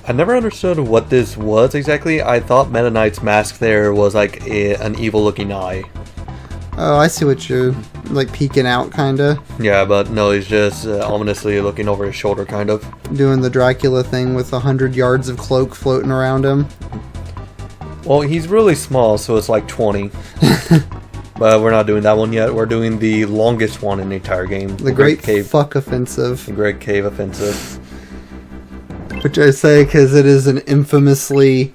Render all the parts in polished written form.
I never understood what this was exactly. I thought Meta Knight's mask there was like an evil-looking eye. Oh, I see what you're, like, peeking out, kinda. Yeah, but no, he's just ominously looking over his shoulder, kind of. Doing the Dracula thing with 100 yards of cloak floating around him. Well, he's really small, so it's like 20. But we're not doing that one yet. We're doing the longest one in the entire game. The Great Cave Fuck Offensive. The Great Cave Offensive. Which I say because it is an infamously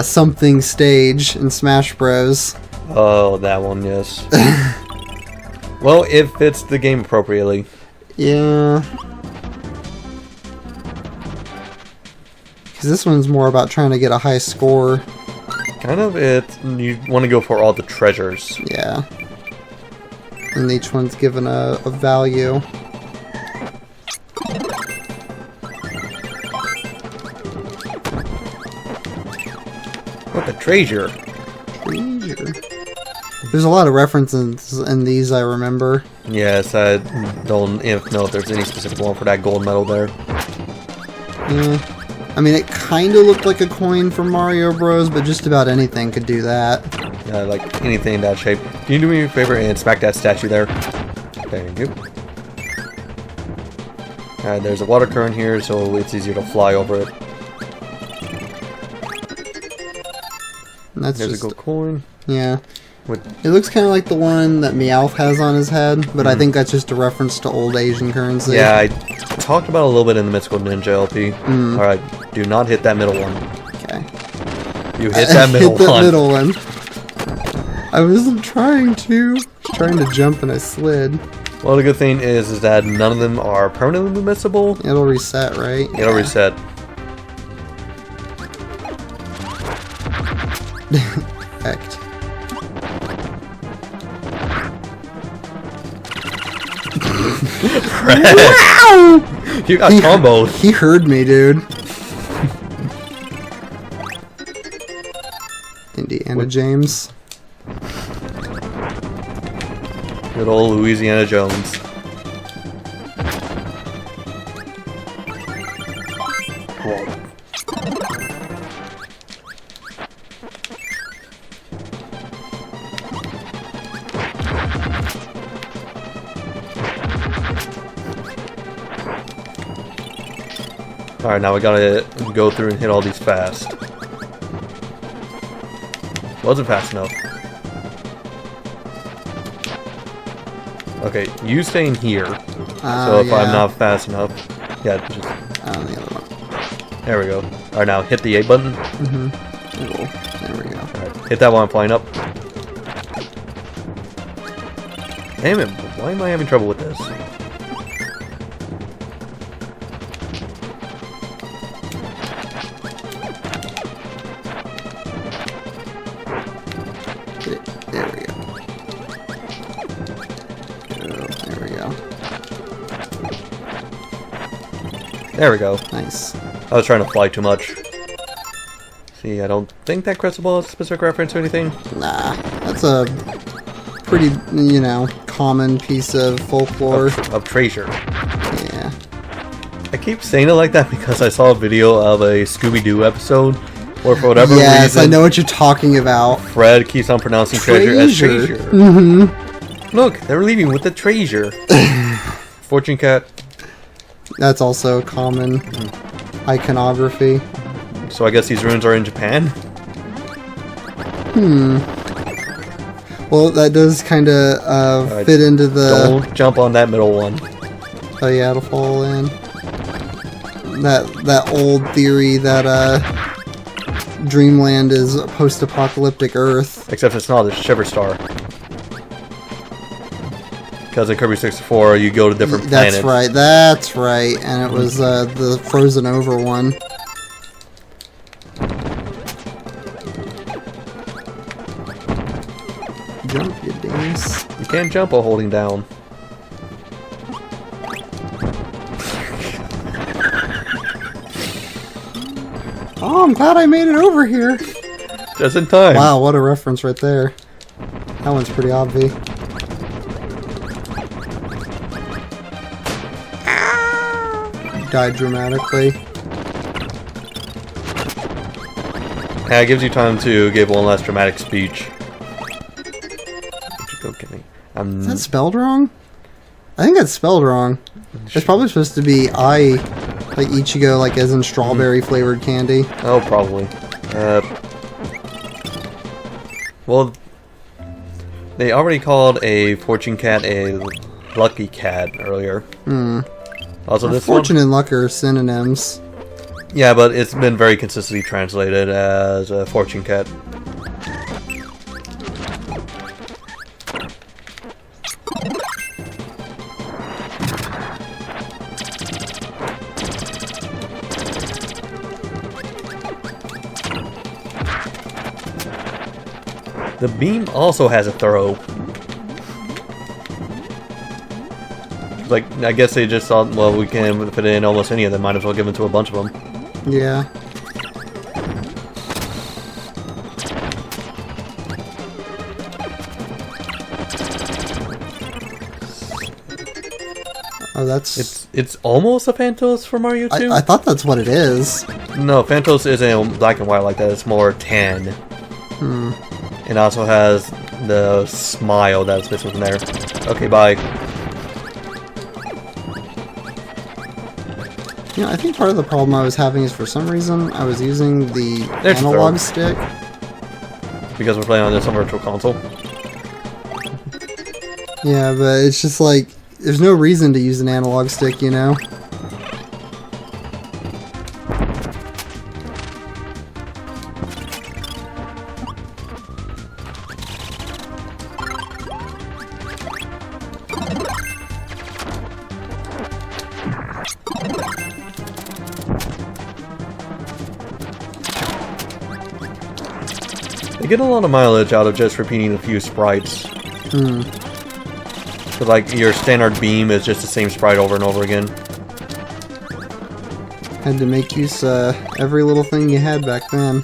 something stage in Smash Bros. Oh, that one, yes. Well, it fits the game appropriately. Yeah. Because this one's more about trying to get a high score. Kind of, you want to go for all the treasures. Yeah. And each one's given a value. What a treasure. Treasure. There's a lot of references in these, I remember. Yes, I don't know if there's any specific one for that gold medal there. Yeah. I mean, it kind of looked like a coin from Mario Bros, but just about anything could do that. Yeah, like anything in that shape. Can you do me a favor and smack that statue there? Thank you. Alright, there's a water current here, so it's easier to fly over it. And that's There's just a gold coin. Yeah. It looks kind of like the one that Meowth has on his head, but I think that's just a reference to old Asian currency. Yeah, I talked about it a little bit in the Mystical Ninja LP. Alright, do not hit that middle one. Okay. You hit that middle one. Hit that middle one. I wasn't trying to. I was trying to jump and I slid. Well, the good thing is that none of them are permanently missable. It'll reset, right? It'll reset. Heck. Wow! You got comboed. He heard me, dude. Indiana James. Good old Louisiana Jones. Whoa. Alright, now we gotta go through and hit all these fast. Wasn't fast enough. Okay, you staying here. So if I'm not fast enough, yeah, just... the other one. There we go. Alright, now hit the A button. There we go. Alright, hit that one flying up. Damn it, why am I having trouble with this? There we go. There we go. There we go. Nice. I was trying to fly too much. See, I don't think that crystal ball is a specific reference or anything. Nah, that's a pretty, you know, common piece of folklore. Of treasure. Yeah. I keep saying it like that because I saw a video of a Scooby-Doo episode where for whatever reason... Yes, I know what you're talking about. Fred keeps on pronouncing treasure as treasure. Look, they're leaving with the treasure. Fortune Cat. That's also common iconography. So I guess these ruins are in Japan? Well, that does kind of fit into the... Don't jump on that middle one. Oh yeah, it'll fall in. That old theory that Dreamland is a post-apocalyptic Earth. Except it's not, it's Shiver Star. Because in Kirby 64, you go to different planets. That's right. And it was the frozen over one. Jump, you dings. You can't jump while holding down. Oh, I'm glad I made it over here. Just in time. Wow, what a reference right there. That one's pretty obvious. Died dramatically. Yeah, it gives you time to give one last dramatic speech. Go get me. Is that spelled wrong? I think that's spelled wrong. It's probably supposed to be like Ichigo, like as in strawberry flavored candy. Oh, probably. Well, they already called a fortune cat a lucky cat earlier. Also, this fortune and luck are synonyms. Yeah, but it's been very consistently translated as a fortune cat. The beam also has a throw. Like, I guess they just thought, well, we can fit in almost any of them. Might as well give it to a bunch of them. Yeah. Oh, that's... It's almost a Phantos for Mario 2? I thought that's what it is. No, Phantos isn't black and white like that. It's more tan. It also has the smile that's missing from there. Okay, bye. You know, I think part of the problem I was having is for some reason I was using the analog stick. Because we're playing on this on Virtual Console. Yeah, but it's just like, there's no reason to use an analog stick, you know? You get a lot of mileage out of just repeating a few sprites. So like, your standard beam is just the same sprite over and over again. Had to make use every little thing you had back then.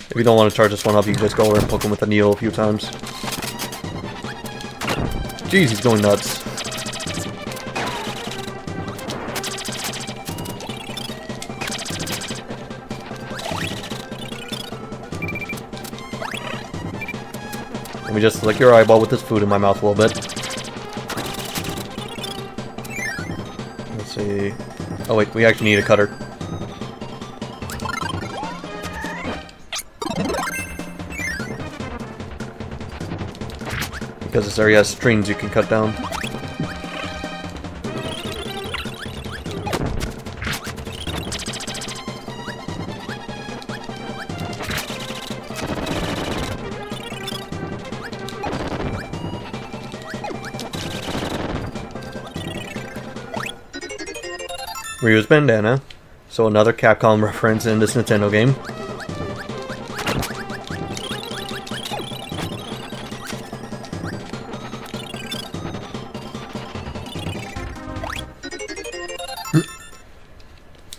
If you don't want to charge this one up, you can just go over and poke him with a needle a few times. Jeez, he's going nuts. Let me just lick your eyeball with this food in my mouth a little bit. Let's see. Oh wait, we actually need a cutter. Because this area has strings you can cut down. Ryu's bandana, so another Capcom reference in this Nintendo game.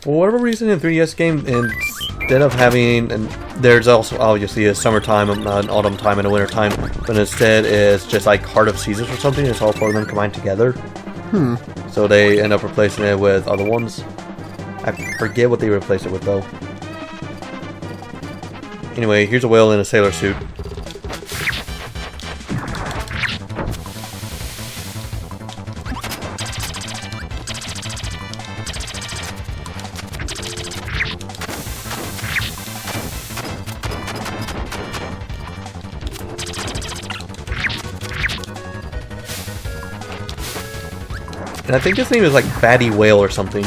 For whatever reason in 3DS game, instead of having, and there's also obviously a summertime, an autumn time, and a winter time, but instead it's just like Heart of Seasons or something. It's all four of them combined together. So they end up replacing it with other ones. I forget what they replaced it with though. Anyway, here's a whale in a sailor suit. And I think his name is like Fatty Whale or something.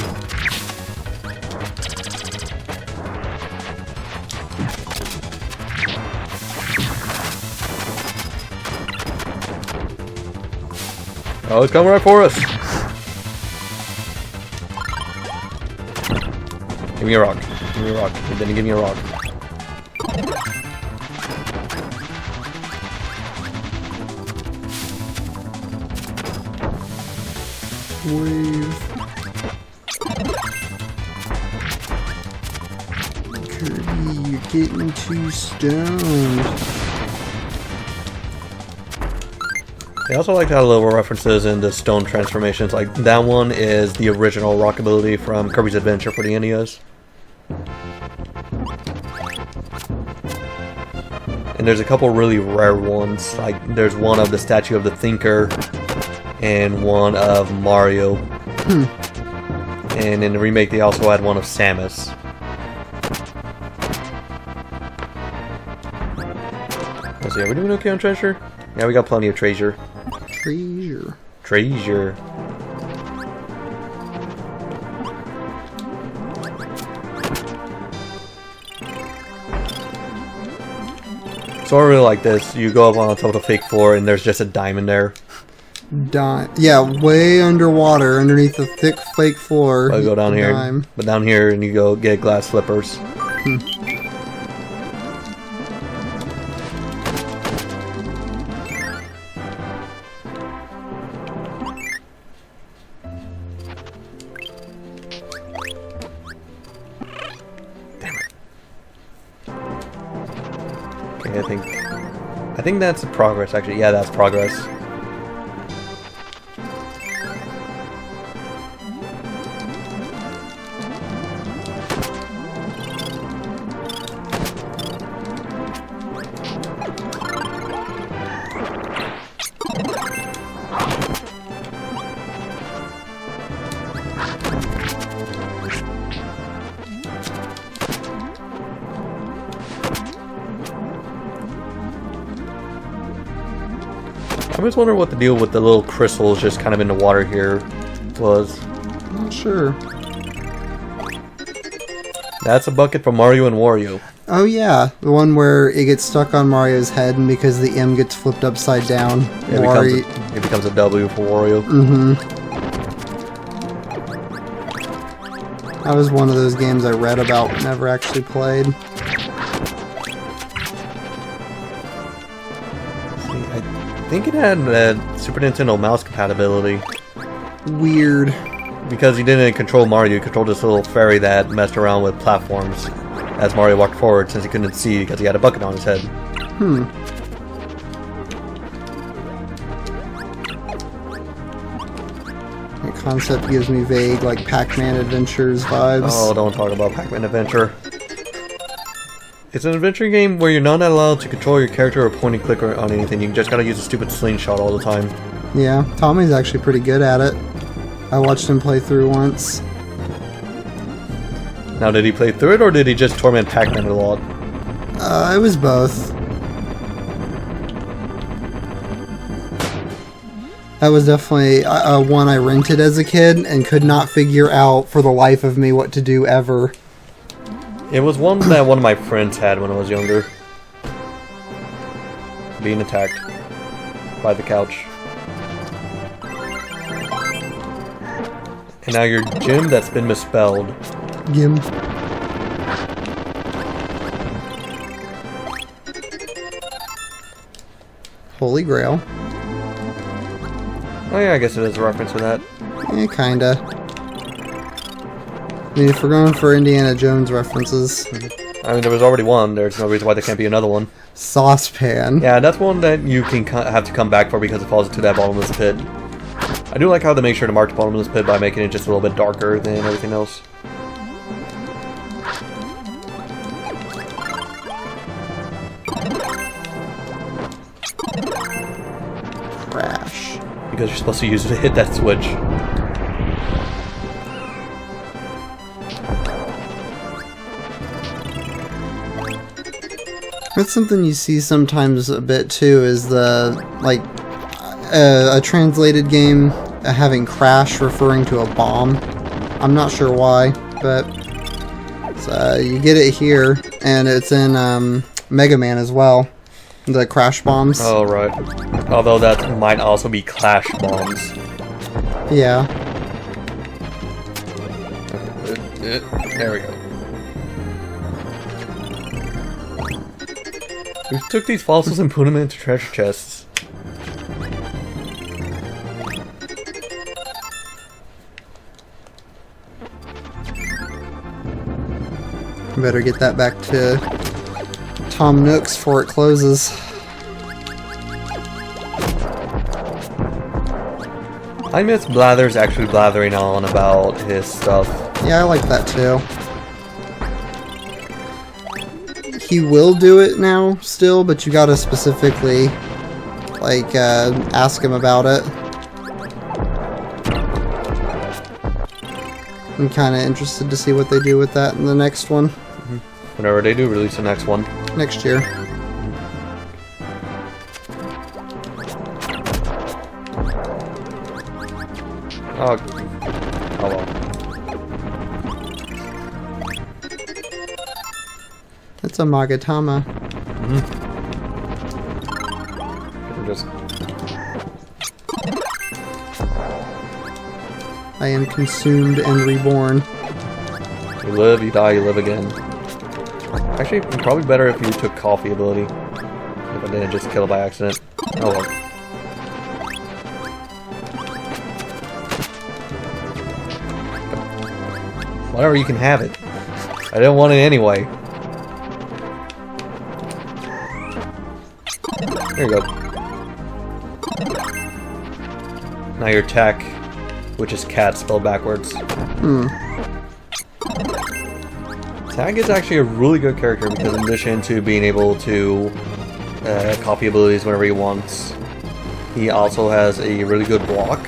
Oh, it's coming right for us. Give me a rock. Give me a rock. And then give me a rock. Wave. Kirby, you're getting too stoned. I also like how little references in the stone transformations. Like that one is the original rock ability from Kirby's Adventure for the NES. And there's a couple really rare ones. Like there's one of the statue of the Thinker, and one of Mario. And in the remake, they also had one of Samus. Let's see, are we doing okay on treasure? Yeah, we got plenty of treasure. Treasure. So I really like this. You go up on top of the fake floor, and there's just a diamond there. Yeah, way underwater, underneath the thick fake floor. I go down here, but down here, and you go get glass slippers. Damn it. Okay, I think that's progress. Actually, yeah, that's progress. I was wondering what the deal with the little crystals just kind of in the water here was. I'm not sure. That's a bucket from Mario and Wario. Oh yeah, the one where it gets stuck on Mario's head, and because the M gets flipped upside down, it becomes a W for Wario. That was one of those games I read about but never actually played. I think it had Super Nintendo mouse compatibility. Weird. Because he didn't control Mario, he controlled this little fairy that messed around with platforms as Mario walked forward, since he couldn't see because he had a bucket on his head. The concept gives me vague, like, Pac-Man Adventures vibes. Oh, don't talk about Pac-Man Adventure. It's an adventure game where you're not allowed to control your character or point and click on anything. You just gotta use a stupid slingshot all the time. Yeah, Tommy's actually pretty good at it. I watched him play through once. Now, did he play through it, or did he just torment Pac-Man a lot? It was both. That was definitely one I rented as a kid and could not figure out for the life of me what to do ever. It was one that one of my friends had when I was younger. Being attacked by the couch. And now your gym that's been misspelled. Gim. Holy Grail. Oh yeah, I guess it is a reference to that. Eh, kinda. I mean, if we're going for Indiana Jones references. I mean, there was already one. There's no reason why there can't be another one. Saucepan. Yeah, that's one that you can have to come back for because it falls into that bottomless pit. I do like how they make sure to mark the bottomless pit by making it just a little bit darker than everything else. Crash. Because you're supposed to use it to hit that switch. That's something you see sometimes a bit too, is the, like, a translated game having crash referring to a bomb. I'm not sure why, but you get it here, and it's in Mega Man as well. The crash bombs. Oh, right. Although that might also be clash bombs. Yeah. There we go. We took these fossils and put them into treasure chests. Better get that back to Tom Nook's before it closes. I miss Blathers actually blathering on about his stuff. Yeah, I like that too. He will do it now still, but you gotta specifically like ask him about it. I'm kind of interested to see what they do with that in the next one. Whenever they do release the next one. Next year. Oh well. That's a Magatama. Just I am consumed and reborn. you live, you die, you live again. Actually, probably better if you took coffee ability. If I didn't just kill it by accident. Oh well. Whatever, you can have it. I didn't want it anyway. There you go. Now your attack, which is cat spelled backwards. Tag is actually a really good character because in addition to being able to copy abilities whenever he wants, he also has a really good block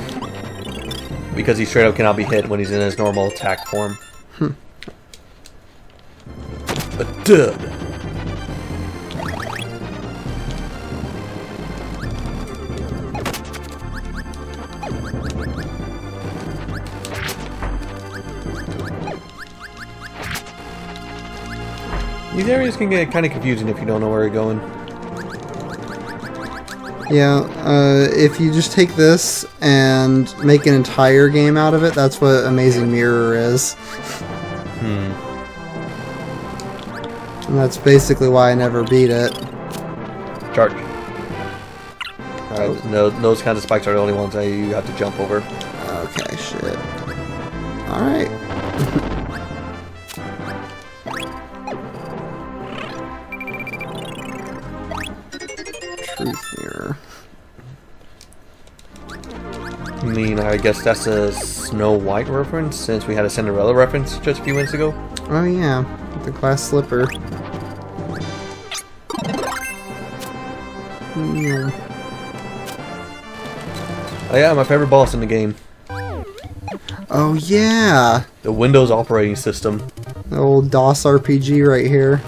because he straight up cannot be hit when he's in his normal attack form. A dud. These areas can get kind of confusing if you don't know where you're going. Yeah, if you just take this and make an entire game out of it, that's what Amazing Mirror is. And that's basically why I never beat it. Charge. Alright, no, those kinds of spikes are the only ones that you have to jump over. Okay, shit. Alright. Truth Mirror. I mean, I guess that's a Snow White reference, since we had a Cinderella reference just a few minutes ago. Oh yeah, the glass slipper. Yeah. Oh yeah, my favorite boss in the game. Oh yeah! The Windows operating system. The old DOS RPG right here.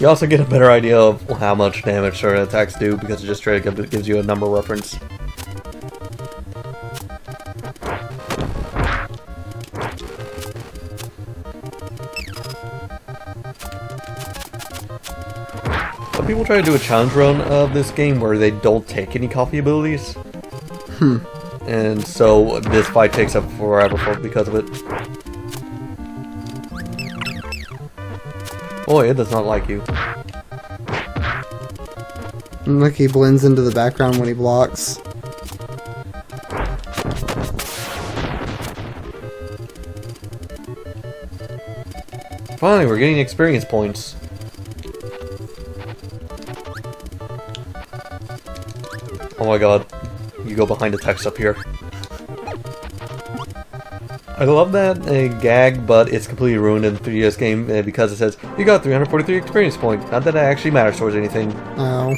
You also get a better idea of how much damage certain attacks do because it just straight up gives you a number reference. Some people try to do a challenge run of this game where they don't take any coffee abilities. And so this fight takes up forever because of it. Boy, it does not like you. Look, he blends into the background when he blocks. Finally, we're getting experience points. Oh my god. You go behind the text up here. I love that gag, but it's completely ruined in the 3DS game because it says, you got 343 experience points. Not that it actually matters towards anything. Oh.